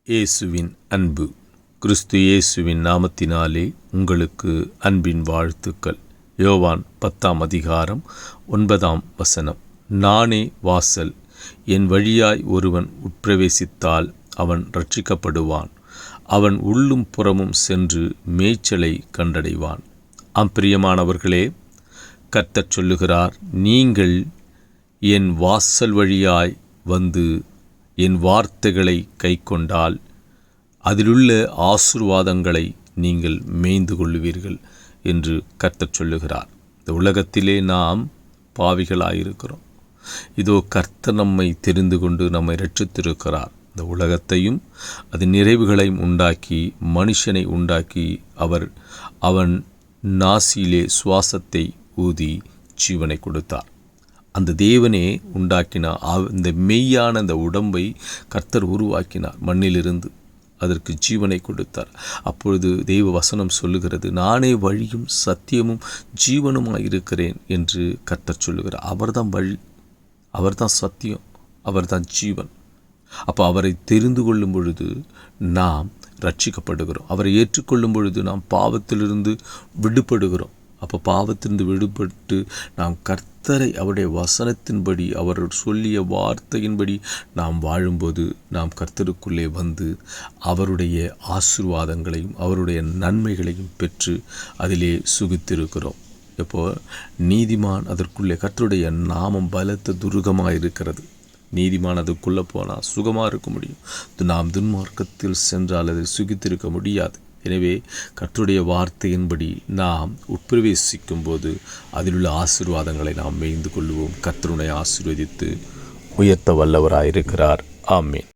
இயேசுவின் அன்பு. கிறிஸ்து இயேசுவின் நாமத்தினாலே உங்களுக்கு அன்பின் வாழ்த்துக்கள். யோவான் 10:9. நானே வாசல். என் வழியாய் ஒருவன் உட்பிரவேசித்தால் அவன் இரட்சிக்கப்படுவான். அவன் உள்ளும் புறமும் சென்று மேய்ச்சலை கண்டடைவான். பிரியமானவர்களே, கர்த்தர் சொல்லுகிறார், நீங்கள் என் வாசல் வழியாய் வந்து என் வார்த்தைகளை கைக்கொண்டால் அதிலுள்ள ஆசீர்வாதங்களை நீங்கள் மேய்ந்து கொள்ளுவீர்கள் என்று கர்த்தர் சொல்லுகிறார். இந்த உலகத்திலே நாம் பாவிகளாயிருக்கிறோம். இதோ கர்த்தர் நம்மை தெரிந்து கொண்டு நம்மை இரட்சித்திருக்கிறார். இந்த உலகத்தையும் அதன் நிறைவுகளையும் உண்டாக்கி மனுஷனை உண்டாக்கி அவன் நாசியிலே சுவாசத்தை ஊதி ஜீவனை கொடுத்தார். அந்த தேவனே உண்டாக்கின இந்த மெய்யான அந்த உடம்பை கர்த்தர் உருவாக்கினார். மண்ணிலிருந்து அதற்கு ஜீவனை கொடுத்தார். அப்பொழுது தெய்வ வசனம் சொல்லுகிறது, நானே வழியும் சத்தியமும் ஜீவனுமாயிருக்கிறேன் என்று கர்த்தர் சொல்லுகிறார். அவர்தான் வழி, அவர்தான் சத்தியம், அவர்தான் ஜீவன். அப்போ அவரை தெரிந்து கொள்ளும் பொழுது நாம் ரட்சிக்கப்படுகிறோம். அவரை ஏற்றுக்கொள்ளும் பொழுது நாம் பாவத்திலிருந்து விடுபடுகிறோம். அப்போ பாவத்திலிருந்து விடுபட்டு நாம் கர்த்தரை அவருடைய வசனத்தின்படி அவர் சொல்லிய வார்த்தையின்படி நாம் வாழும்போது நாம் கர்த்தருக்குள்ளே வந்து அவருடைய ஆசீர்வாதங்களையும் அவருடைய நன்மைகளையும் பெற்று அதிலே சுகித்திருக்கிறோம். இப்போ நீதிமான் அதற்குள்ளே கர்த்தருடைய நாமம் பலத்த துருகமாக இருக்கிறது. நீதிமான் அதுக்குள்ளே போனால் சுகமாக இருக்க முடியும். நாம் துன்மார்க்கத்தில் சென்றால் அதை சுகித்திருக்க முடியாது. எனவே கர்த்தருடைய வார்த்தையின்படி நாம் உட்பிரவேசிக்கும் போது அதிலுள்ள ஆசீர்வாதங்களை நாம் மேய்ந்து கொள்வோம். கர்த்தருடைய ஆசீர்வதித்து உயர்த்த வல்லவராயிருக்கிறார். ஆமென்.